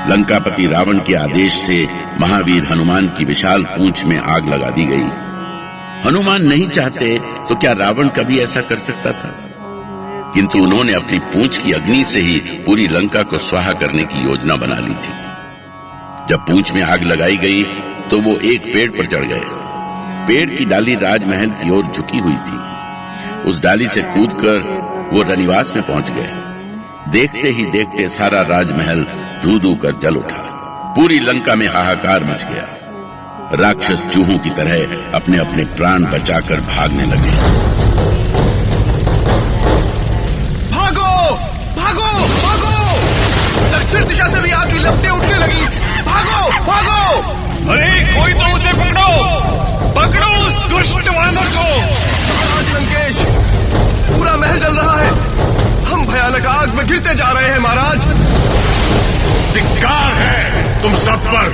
लंकापति रावण के आदेश से महावीर हनुमान की विशाल पूंछ में आग लगा दी गई। हनुमान नहीं चाहते तो क्या रावण कभी ऐसा कर सकता था? किंतु उन्होंने अपनी पूंछ की अग्नि से ही पूरी लंका को स्वाहा करने की योजना बना ली थी। जब पूंछ में आग लगाई गई तो वो एक पेड़ पर चढ़ गए। पेड़ की डाली राजमहल की ओर झुकी हुई थी। उस डाली से कूदकर वो रनिवास में पहुंच गए। देखते ही देखते सारा राजमहल धू-धू कर जल उठा। पूरी लंका में हाहाकार मच गया। राक्षस चूहों की तरह अपने अपने प्राण बचाकर भागने लगे। भागो भागो भागो! दक्षिण दिशा से भी आग की लपटें उठने लगी। भागो भागो! अरे कोई तो उसे पकड़ो, पकड़ो उस दुष्ट वानर को। महाराज लंकेश, पूरा महल जल रहा है। हम भयानक आग में गिरते जा रहे हैं महाराज। धिक्कार है तुम सब पर,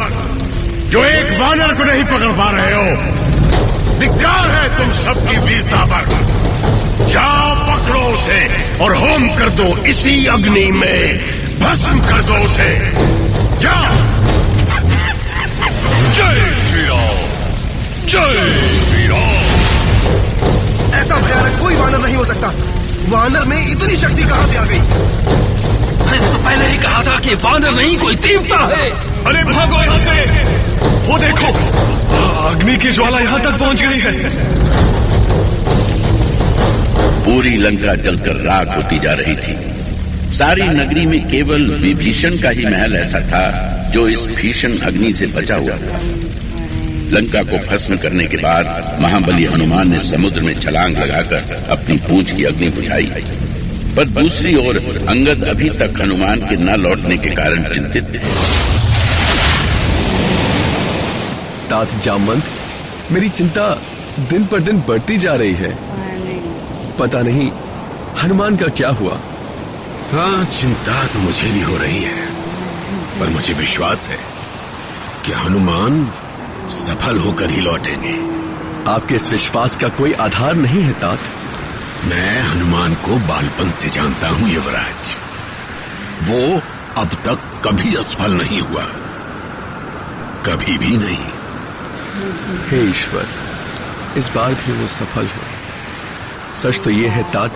जो एक वानर को नहीं पकड़ पा रहे हो। धिक्कार है तुम सबकी वीरता पर। जाओ पकड़ो उसे और होम कर दो इसी अग्नि में, भस्म कर दो उसे। जाओ। जय श्री राम, जय श्री राम। ऐसा भयानक कोई वानर नहीं हो सकता। वानर में इतनी शक्ति कहां से आ गई? मैंने तो पहले ही कहा था कि वानर नहीं कोई देवता है। अरे भागो यहाँ से। वो देखो, अग्नि की ज्वाला यहाँ तक पहुँच गई है। पूरी लंका जलकर राख होती जा रही थी। सारी नगरी में केवल विभीषण का ही महल ऐसा था जो इस भीषण अग्नि से बचा हुआ था। लंका को भस्म करने के बाद महाबली हनुमान ने समुद्र में छलांग लगाकर अपनी पूंछ की अग्नि बुझाई। पर दूसरी ओर अंगद अभी तक हनुमान के न लौटने के कारण चिंतित थे। तात जामवंत, मेरी चिंता दिन पर दिन बढ़ती जा रही है। पता नहीं हनुमान का क्या हुआ। हाँ, चिंता तो मुझे भी हो रही है, पर मुझे विश्वास है कि हनुमान सफल होकर ही लौटेंगे। आपके इस विश्वास का कोई आधार नहीं है तात। मैं हनुमान को बालपन से जानता हूं युवराज। वो अब तक कभी असफल नहीं हुआ, कभी भी नहीं। हे ईश्वर, इस बार भी वो सफल हो। सच तो ये है तात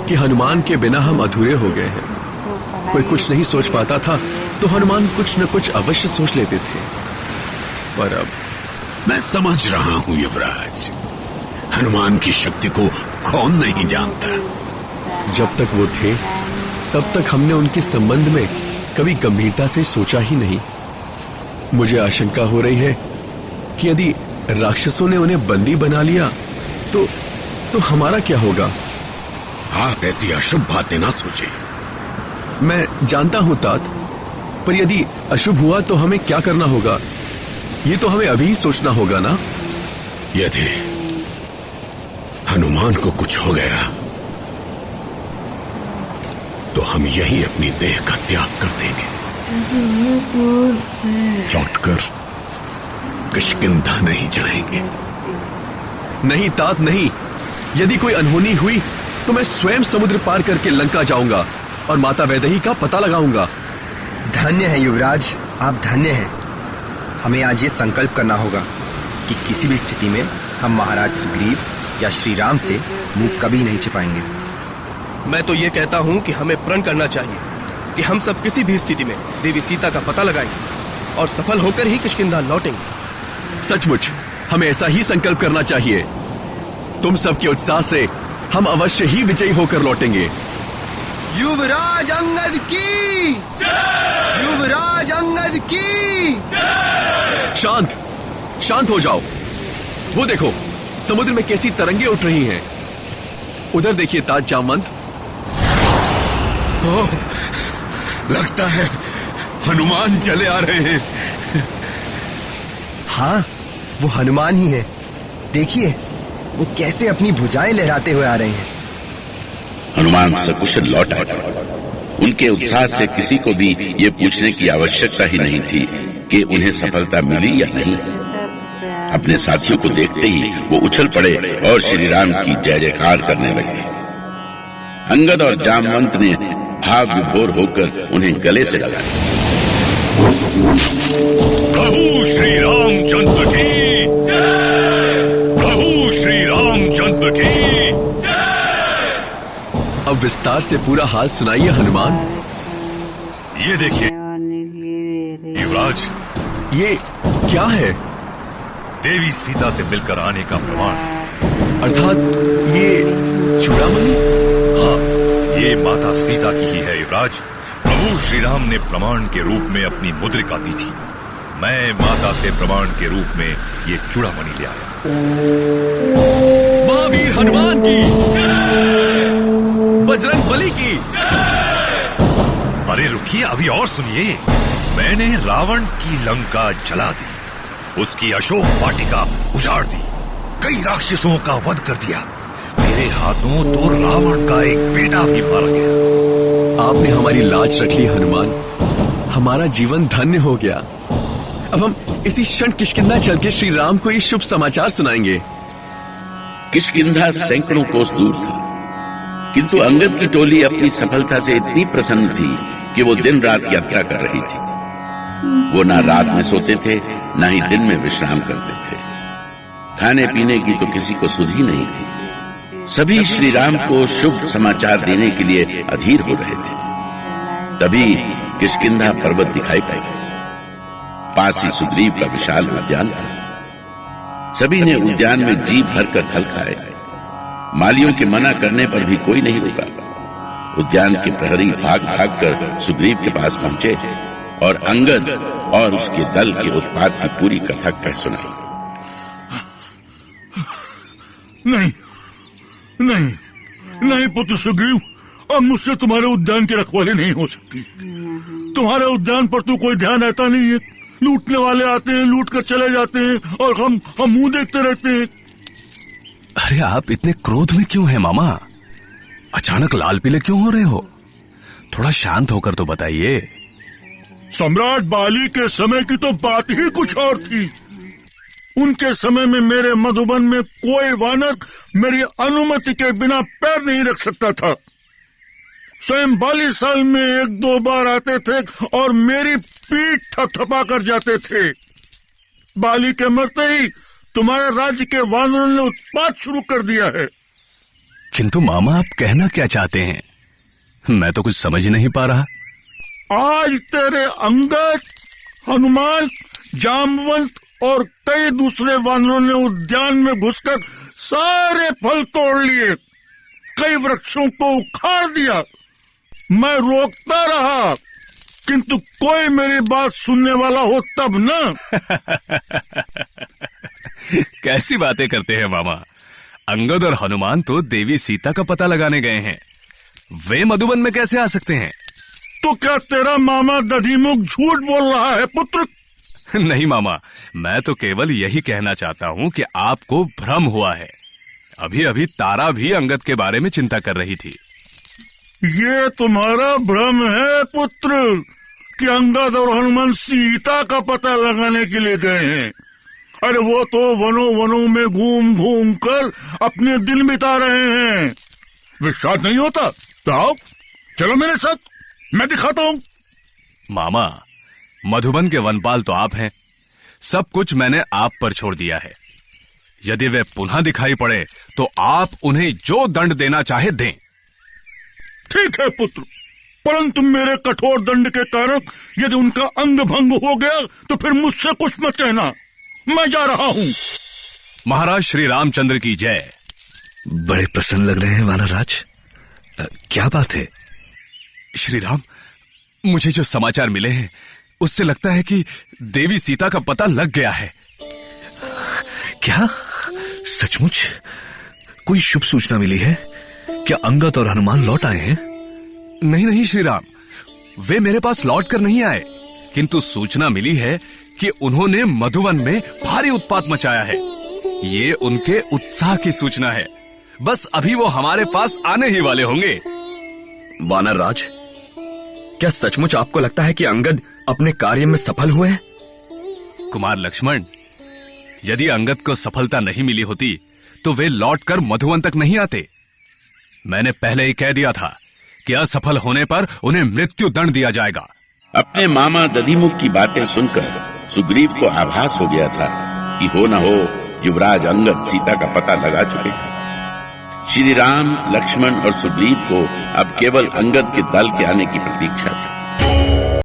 कि हनुमान के बिना हम अधूरे हो गए हैं। कोई कुछ नहीं सोच पाता था तो हनुमान कुछ न कुछ अवश्य सोच लेते थे। पर अब मैं समझ रहा हूं युवराज, हनुमान की शक्ति को कौन नहीं जानता। जब तक वो थे तब तक हमने उनके संबंध में कभी गंभीरता से सोचा ही नहीं। मुझे आशंका हो रही है कि यदि राक्षसों ने उन्हें बंदी बना लिया तो हमारा क्या होगा? आप ऐसी अशुभ बातें ना सोचे। मैं जानता हूं तात, पर यदि अशुभ हुआ तो हमें क्या करना होगा, ये तो हमें अभी ही सोचना होगा ना। यदि हनुमान को कुछ हो गया तो हम यही अपनी देह का त्याग कर देंगे। लौटकर किष्किंधा नहीं जाएंगे। नहीं तात नहीं, यदि कोई अनहोनी हुई तो मैं स्वयं समुद्र पार करके लंका जाऊंगा और माता वैदेही का पता लगाऊंगा। धन्य है युवराज, आप धन्य हैं। हमें आज ये संकल्प करना होगा कि किसी भी स्थिति में हम महाराज सुग्रीव या श्री राम से मुंह कभी नहीं छिपाएंगे। मैं तो ये कहता हूँ कि हमें प्रण करना चाहिए कि हम सब किसी भी स्थिति में देवी सीता का पता लगाएंगे और सफल होकर ही किष्किंधा लौटेंगे। सचमुच हमें ऐसा ही संकल्प करना चाहिए। तुम सबके उत्साह से हम अवश्य ही विजयी होकर लौटेंगे। युवराज अंगद की जय! युवराज अंगद की जय! शांत हो जाओ। वो देखो, समुद्र में कैसी तरंगे उठ रही हैं। उधर देखिए तात जामवंत। लगता है हनुमान चले आ रहे हैं। हाँ, वो हनुमान ही है। देखिए वो कैसे अपनी भुजाएं लहराते हुए आ रहे हैं। हनुमान सकुशल लौट आए। उनके उत्साह से किसी को भी ये पूछने की आवश्यकता ही नहीं थी कि उन्हें सफलता मिली या नहीं। अपने साथियों को देखते ही वो उछल पड़े और श्री राम की जय जयकार करने लगे। अंगद और जामवंत ने भाव विभोर होकर उन्हें गले से लगाया। प्रभु श्री रामचंद्र की जय। प्रभु श्री रामचंद्र की जय। अब विस्तार से पूरा हाल सुनाइए हनुमान। ये देखिए युवराज, ये क्या है? देवी सीता से मिलकर आने का प्रमाण। अर्थात ये चूड़ामणि? हाँ, ये माता सीता की ही है युवराज। प्रभु श्री राम ने प्रमाण के रूप में अपनी मुद्रिका दी थी। मैं माता से प्रमाण के रूप में ये चूड़ामणि ले आया। महावीर हनुमान की जय। बजरंग बली की जय। अरे रुकिए, अभी और सुनिए। मैंने रावण की लंका जला दी, उसकी अशोक वाटिका उजाड़ दी, कई राक्षसों का वध कर दिया। मेरे हाथों तो रावण का एक बेटा भी मारा गया। आपने हमारी लाज रख ली हनुमान, हमारा जीवन धन्य हो गया। अब हम इसी क्षण किष्किंधा चल के श्री राम को ये शुभ समाचार सुनाएंगे। किष्किंधा सैकड़ों कोस दूर था, किंतु अंगद की टोली अपनी सफलता से इतनी प्रसन्न थी कि वो दिन रात यात्रा कर रही थी। वो ना रात में सोते थे, ना ही दिन में विश्राम करते थे। खाने पीने की तो किसी को सुध ही नहीं थी। सभी श्री राम को शुभ समाचार देने के लिए अधीर हो रहे थे। तभी किष्किंधा पर्वत दिखाई पड़ा। पास ही सुग्रीव का विशाल उद्यान था। सभी ने उद्यान में जी भरकर फल खाए। मालियों के मना करने पर भी कोई नहीं रुका। उद्यान के प्रहरी भाग भाग कर सुग्रीव के पास पहुंचे और अंगद और उसके दल के उत्पात की पूरी कथा कह सुनाई। नहीं नहीं नहीं पुत्र सुग्रीव, अब मुझसे तुम्हारे उद्यान की रखवाली नहीं हो सकती। तुम्हारे उद्यान पर तो कोई ध्यान रहता नहीं है। लूटने वाले आते हैं, लूट कर चले जाते हैं और हम मुंह देखते रहते हैं। अरे आप इतने क्रोध में क्यों हैं मामा? अचानक लाल पीले क्यों हो रहे हो? थोड़ा शांत होकर तो बताइए। सम्राट बाली के समय की तो बात ही कुछ और थी। उनके समय में मेरे मधुबन में कोई वानर मेरी अनुमति के बिना पैर नहीं रख सकता था। स्वयं बाली साल में 1-2 बार आते थे और मेरी पीठ थपथपा कर जाते थे। बाली के मरते ही तुम्हारे राज्य के वानरों ने उत्पात शुरू कर दिया है। किंतु मामा आप कहना क्या चाहते हैं? मैं तो कुछ समझ नहीं पा रहा। आज तेरे अंगद, हनुमान, जामवंत और कई दूसरे वानरों ने उद्यान में घुसकर सारे फल तोड़ लिए, कई वृक्षों को उखाड़ दिया। मैं रोकता रहा, किंतु कोई मेरी बात सुनने वाला हो तब ना। कैसी बातें करते हैं मामा? अंगद और हनुमान तो देवी सीता का पता लगाने गए हैं। वे मधुबन में कैसे आ सकते हैं? तो क्या तेरा मामा दधिमुख झूठ बोल रहा है पुत्र? नहीं मामा, मैं तो केवल यही कहना चाहता हूँ कि आपको भ्रम हुआ है। अभी अभी तारा भी अंगद के बारे में चिंता कर रही थी। ये तुम्हारा भ्रम है पुत्र कि अंगद और हनुमान सीता का पता लगाने के लिए गए हैं। अरे वो तो वनों में घूम घूम कर अपने दिन बिता रहे हैं। विश्वास नहीं होता तो आओ, चलो मेरे साथ, मैं दिखाता हूँ। मामा, मधुबन के वनपाल तो आप हैं। सब कुछ मैंने आप पर छोड़ दिया है। यदि वे पुनः दिखाई पड़े तो आप उन्हें जो दंड देना चाहे दें। ठीक है पुत्र, परंतु मेरे कठोर दंड के कारण यदि उनका अंग भंग हो गया तो फिर मुझसे कुछ मत कहना। मैं जा रहा हूँ। महाराज श्री रामचंद्र की जय। बड़े प्रसन्न लग रहे हैं वानरराज, क्या बात है? श्री राम, मुझे जो समाचार मिले हैं उससे लगता है कि देवी सीता का पता लग गया है। क्या सचमुच कोई शुभ सूचना मिली है? क्या अंगद और हनुमान लौट आए हैं? नहीं श्री राम, वे मेरे पास लौट कर नहीं आए, किंतु सूचना मिली है कि उन्होंने मधुवन में भारी उत्पात मचाया है। ये उनके उत्साह की सूचना है। बस अभी वो हमारे पास आने ही वाले होंगे। वानरराज, क्या सचमुच आपको लगता है कि अंगद अपने कार्य में सफल हुए हैं? कुमार लक्ष्मण, यदि अंगद को सफलता नहीं मिली होती तो वे लौटकर मधुवन तक नहीं आते। मैंने पहले ही कह दिया था कि असफल होने पर उन्हें मृत्यु दंड दिया जाएगा। अपने मामा दधिमुख की बातें सुनकर सुग्रीव को आभास हो गया था कि हो न हो युवराज अंगद सीता का पता लगा चुके हैं। श्री राम, लक्ष्मण और सुग्रीव को अब केवल अंगद के दल के आने की प्रतीक्षा थी।